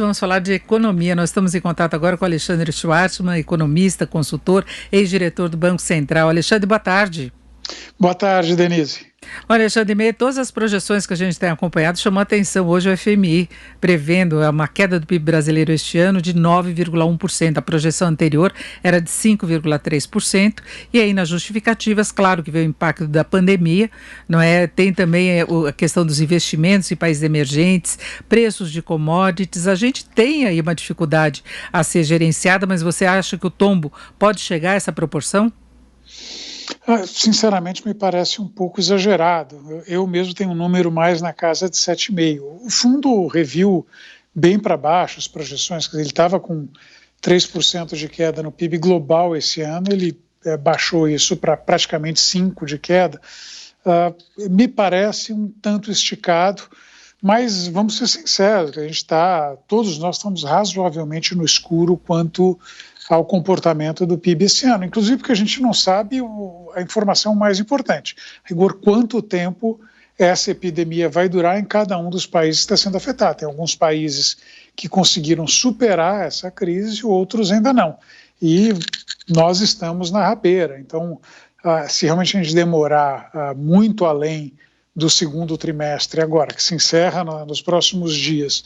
Vamos falar de economia. Nós estamos em contato agora com o Alexandre Schwartzman, economista, consultor, ex-diretor do Banco Central. Alexandre, boa tarde. Boa tarde, Denise. Olha, Alexandre, meio todas as projeções que a gente tem acompanhado, chamou a atenção hoje o FMI, prevendo uma queda do PIB brasileiro este ano de 9,1%. A projeção anterior era de 5,3%. E aí, nas justificativas, claro que veio o impacto da pandemia, não é? Tem também a questão dos investimentos em países emergentes, preços de commodities. A gente tem aí uma dificuldade a ser gerenciada, mas você acha que o tombo pode chegar a essa proporção? Sinceramente, me parece um pouco exagerado. Eu mesmo tenho um número mais na casa de 7,5%. O fundo reviu bem para baixo as projeções, ele estava com 3% de queda no PIB global esse ano, ele baixou isso para praticamente 5% de queda. Me parece um tanto esticado, mas vamos ser sinceros, todos nós estamos razoavelmente no escuro quanto ao comportamento do PIB esse ano, inclusive porque a gente não sabe a informação mais importante, rigor, quanto tempo essa epidemia vai durar em cada um dos países que está sendo afetado. Tem alguns países que conseguiram superar essa crise e outros ainda não. E nós estamos na rabeira. Então, se realmente a gente demorar muito além do segundo trimestre agora, que se encerra nos próximos dias,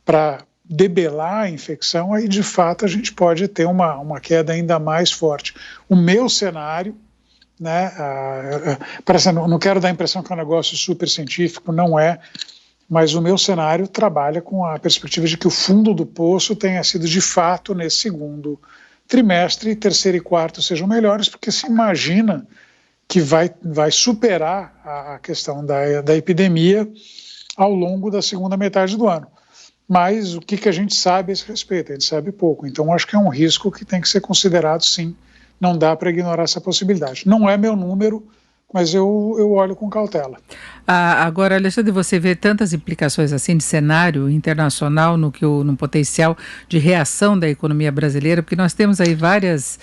para debelar a infecção, aí de fato a gente pode ter uma queda ainda mais forte. O meu cenário, né, não quero dar a impressão que é um negócio super científico, não é, mas o meu cenário trabalha com a perspectiva de que o fundo do poço tenha sido de fato nesse segundo trimestre, e terceiro e quarto sejam melhores, porque se imagina que vai superar a questão da epidemia ao longo da segunda metade do ano. Mas o que a gente sabe a esse respeito? A gente sabe pouco. Então, acho que é um risco que tem que ser considerado, sim. Não dá para ignorar essa possibilidade. Não é meu número, mas eu olho com cautela. Agora, Alexandre, você vê tantas implicações assim de cenário internacional no potencial de reação da economia brasileira, porque nós temos aí várias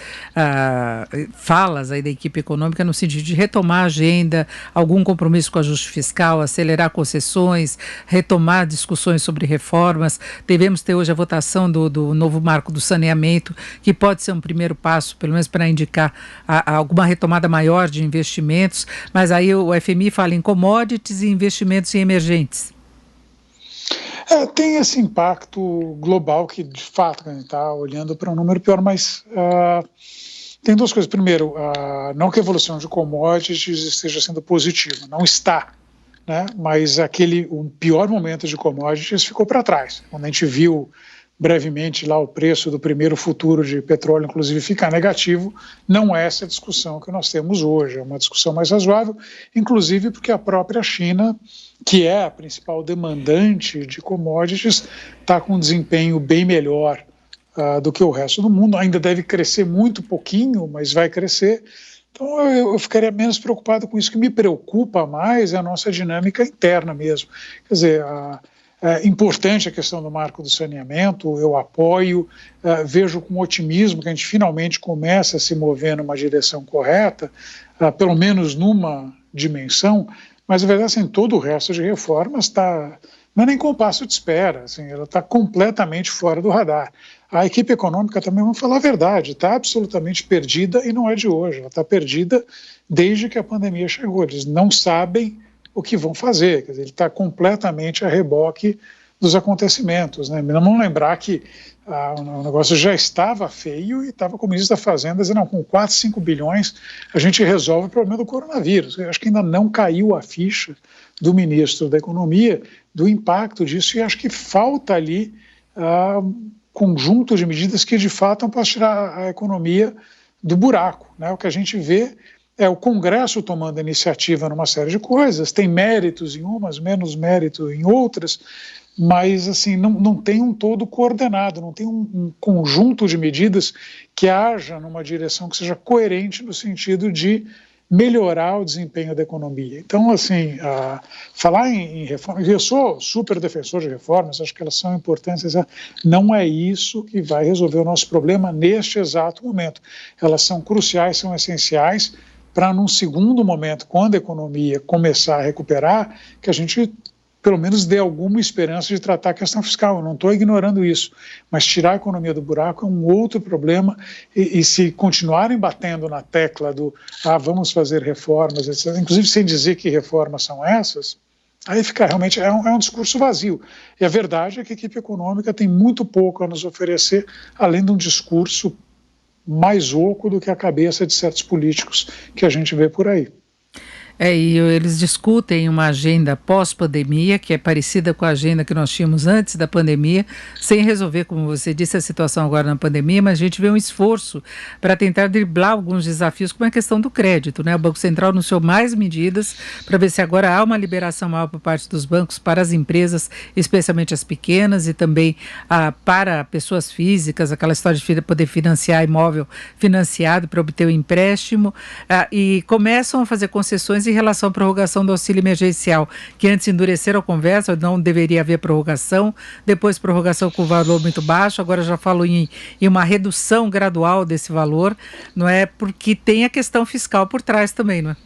falas aí da equipe econômica no sentido de retomar a agenda, algum compromisso com o ajuste fiscal, acelerar concessões, retomar discussões sobre reformas. Devemos ter hoje a votação do novo marco do saneamento, que pode ser um primeiro passo, pelo menos para indicar alguma retomada maior de investimentos, mas aí o FMI fala em commodities e investimentos em emergentes. Tem esse impacto global que, de fato, a gente está olhando para um número pior, mas tem duas coisas. Primeiro, não que a evolução de commodities esteja sendo positiva, não está, né? Mas o pior momento de commodities ficou para trás. Quando a gente viu brevemente lá o preço do primeiro futuro de petróleo, inclusive, ficar negativo, não é essa discussão que nós temos hoje, é uma discussão mais razoável, inclusive porque a própria China, que é a principal demandante de commodities, está com um desempenho bem melhor do que o resto do mundo, ainda deve crescer muito pouquinho, mas vai crescer. Então eu ficaria menos preocupado com isso. O que me preocupa mais é a nossa dinâmica interna mesmo. Quer dizer, é importante a questão do marco do saneamento, eu apoio, vejo com otimismo que a gente finalmente começa a se mover numa direção correta, pelo menos numa dimensão, mas a verdade assim, todo o resto de reformas não é nem compasso de espera, assim, ela está completamente fora do radar. A equipe econômica também, vamos falar a verdade, está absolutamente perdida e não é de hoje, ela está perdida desde que a pandemia chegou, eles não sabem o que vão fazer, quer dizer, ele está completamente a reboque dos acontecimentos, né? Vamos lembrar que o negócio já estava feio e estava com o ministro da Fazenda dizendo, não, com 4, 5 bilhões a gente resolve o problema do coronavírus. Eu acho que ainda não caiu a ficha do ministro da Economia do impacto disso, e acho que falta ali conjunto de medidas que de fato vão para tirar a economia do buraco, né? O que a gente vê é o Congresso tomando iniciativa numa série de coisas, tem méritos em umas, menos mérito em outras, mas assim, não tem um todo coordenado, não tem um conjunto de medidas que haja numa direção que seja coerente no sentido de melhorar o desempenho da economia. Então, assim, falar em reformas, eu sou super defensor de reformas, acho que elas são importantes, não é isso que vai resolver o nosso problema neste exato momento. Elas são cruciais, são essenciais, para num segundo momento, quando a economia começar a recuperar, que a gente pelo menos dê alguma esperança de tratar a questão fiscal. Eu não estou ignorando isso, mas tirar a economia do buraco é um outro problema, e se continuarem batendo na tecla do vamos fazer reformas, etc., inclusive sem dizer que reformas são essas, aí fica realmente, é um discurso vazio. E a verdade é que a equipe econômica tem muito pouco a nos oferecer, além de um discurso mais oco do que a cabeça de certos políticos que a gente vê por aí. E eles discutem uma agenda pós-pandemia, que é parecida com a agenda que nós tínhamos antes da pandemia, sem resolver, como você disse, a situação agora na pandemia, mas a gente vê um esforço para tentar driblar alguns desafios, como a questão do crédito, né? O Banco Central anunciou mais medidas para ver se agora há uma liberação maior por parte dos bancos para as empresas, especialmente as pequenas, e também para pessoas físicas, aquela história de poder financiar imóvel financiado para obter o empréstimo, e começam a fazer concessões em relação à prorrogação do auxílio emergencial, que antes endureceram a conversa, não deveria haver prorrogação, depois prorrogação com valor muito baixo, agora já falo em uma redução gradual desse valor, não é? Porque tem a questão fiscal por trás também, não é?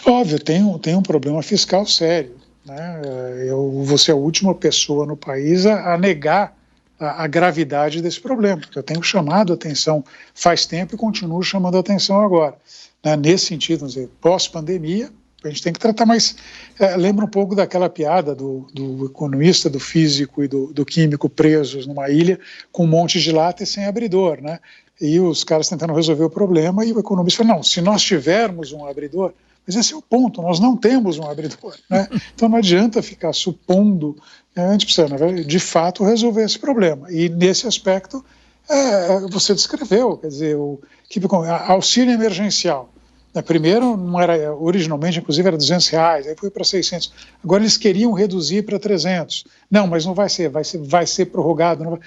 Óbvio, tem um problema fiscal sério, né? Eu vou ser a última pessoa no país a negar a gravidade desse problema. Eu tenho chamado a atenção faz tempo e continuo chamando a atenção agora. Nesse sentido, vamos dizer, pós-pandemia, a gente tem que tratar, mas lembra um pouco daquela piada do economista, do físico e do químico presos numa ilha com um monte de lata e sem abridor, né? E os caras tentando resolver o problema, e o economista falou, não, se nós tivermos um abridor, mas esse é o ponto, nós não temos um abridor, né? Então não adianta ficar supondo, a gente precisa, de fato, resolver esse problema. E nesse aspecto, você descreveu, quer dizer, auxílio emergencial. Primeiro, não era, originalmente, inclusive, era R$200, aí foi para 600. Agora eles queriam reduzir para 300. Não, mas não vai ser prorrogado.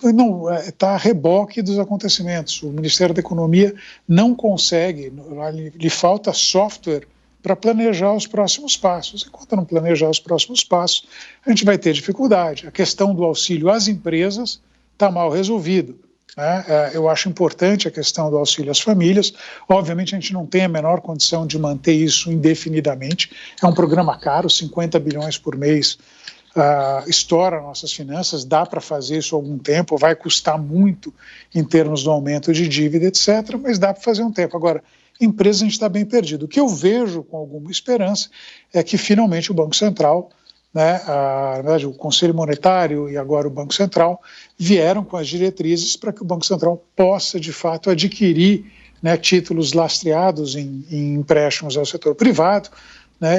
Não, está a reboque dos acontecimentos. O Ministério da Economia não consegue, lhe falta software para planejar os próximos passos. Enquanto não planejar os próximos passos, a gente vai ter dificuldade. A questão do auxílio às empresas está mal resolvido. Eu acho importante a questão do auxílio às famílias. Obviamente a gente não tem a menor condição de manter isso indefinidamente. É um programa caro, 50 bilhões por mês, estoura nossas finanças, dá para fazer isso há algum tempo, vai custar muito em termos do aumento de dívida, etc., mas dá para fazer um tempo. Agora, empresas a gente está bem perdido. O que eu vejo com alguma esperança é que finalmente o Banco Central, na verdade, o Conselho Monetário e agora o Banco Central vieram com as diretrizes para que o Banco Central possa, de fato, adquirir títulos lastreados em empréstimos ao setor privado,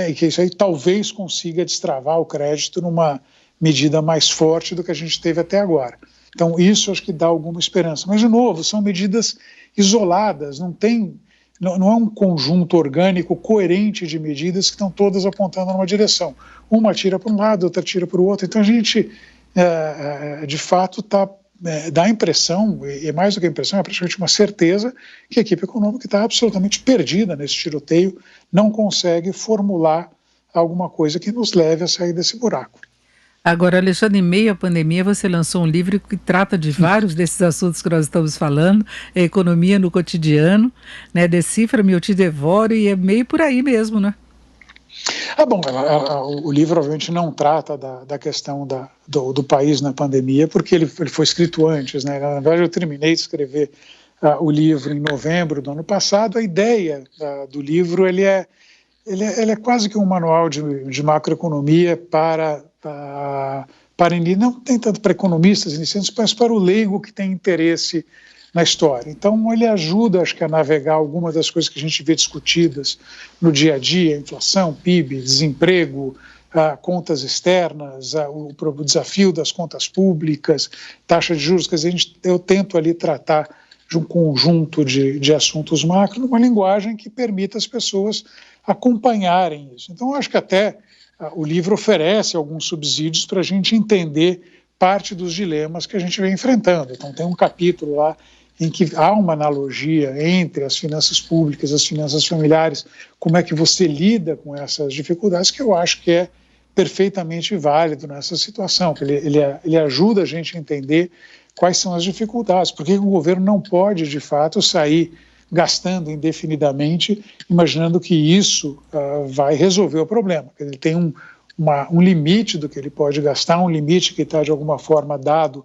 e que isso aí talvez consiga destravar o crédito numa medida mais forte do que a gente teve até agora. Então, isso acho que dá alguma esperança. Mas, de novo, são medidas isoladas, não é um conjunto orgânico coerente de medidas que estão todas apontando numa direção. Uma tira para um lado, outra tira para o outro. Então a gente, de fato, dá a impressão, e mais do que a impressão, é praticamente uma certeza, que a equipe econômica está absolutamente perdida nesse tiroteio, não consegue formular alguma coisa que nos leve a sair desse buraco. Agora, Alexandre, em meio à pandemia, você lançou um livro que trata de vários desses assuntos que nós estamos falando, a economia no cotidiano, Decifra-me, eu te devoro, e é meio por aí mesmo, né? Bom, o livro obviamente não trata da questão do país na pandemia, porque ele foi escrito antes, Na verdade, eu terminei de escrever o livro em novembro do ano passado. A ideia do livro, ele é quase que um manual de macroeconomia não tem tanto para economistas iniciantes, mas para o leigo que tem interesse na história. Então, ele ajuda, acho que, a navegar algumas das coisas que a gente vê discutidas no dia a dia: inflação, PIB, desemprego, contas externas, o desafio das contas públicas, taxa de juros. Quer dizer, eu tento ali tratar de um conjunto de assuntos macro numa linguagem que permita as pessoas acompanharem isso. Então, eu acho que até o livro oferece alguns subsídios para a gente entender parte dos dilemas que a gente vem enfrentando. Então, tem um capítulo lá em que há uma analogia entre as finanças públicas e as finanças familiares, como é que você lida com essas dificuldades, que eu acho que é perfeitamente válido nessa situação. Ele ajuda a gente a entender quais são as dificuldades, por que o governo não pode, de fato, sair gastando indefinidamente, imaginando que isso vai resolver o problema. Ele tem um limite do que ele pode gastar, um limite que está de alguma forma dado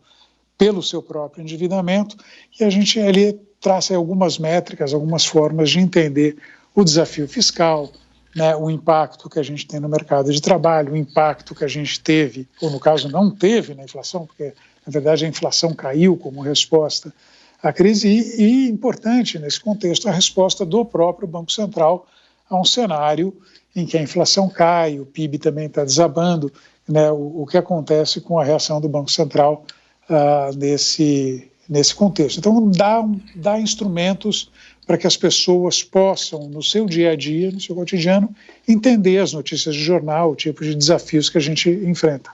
pelo seu próprio endividamento, e a gente ali traça algumas métricas, algumas formas de entender o desafio fiscal, né, o impacto que a gente tem no mercado de trabalho, o impacto que a gente teve, ou no caso não teve na inflação, porque na verdade a inflação caiu como resposta à crise, e importante nesse contexto a resposta do próprio Banco Central a um cenário em que a inflação cai, o PIB também está desabando, né, o que acontece com a reação do Banco Central nesse contexto. Então, dá instrumentos para que as pessoas possam, no seu dia a dia, no seu cotidiano, entender as notícias de jornal, o tipo de desafios que a gente enfrenta.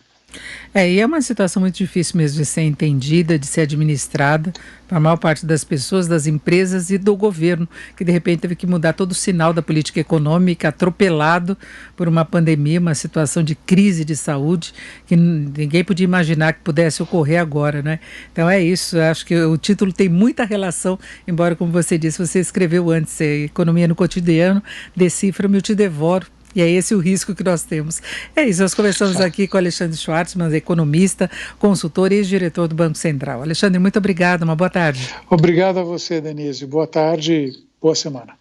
E é uma situação muito difícil mesmo de ser entendida, de ser administrada para a maior parte das pessoas, das empresas e do governo, que de repente teve que mudar todo o sinal da política econômica, atropelado por uma pandemia, uma situação de crise de saúde que ninguém podia imaginar que pudesse ocorrer agora, né? Então é isso, acho que o título tem muita relação, embora, como você disse, você escreveu antes, Economia no Cotidiano, Decifra-me, eu te devoro. E é esse o risco que nós temos. É isso, nós conversamos aqui com Alexandre Schwartzman, economista, consultor e ex-diretor do Banco Central. Alexandre, muito obrigado, uma boa tarde. Obrigado a você, Denise. Boa tarde, boa semana.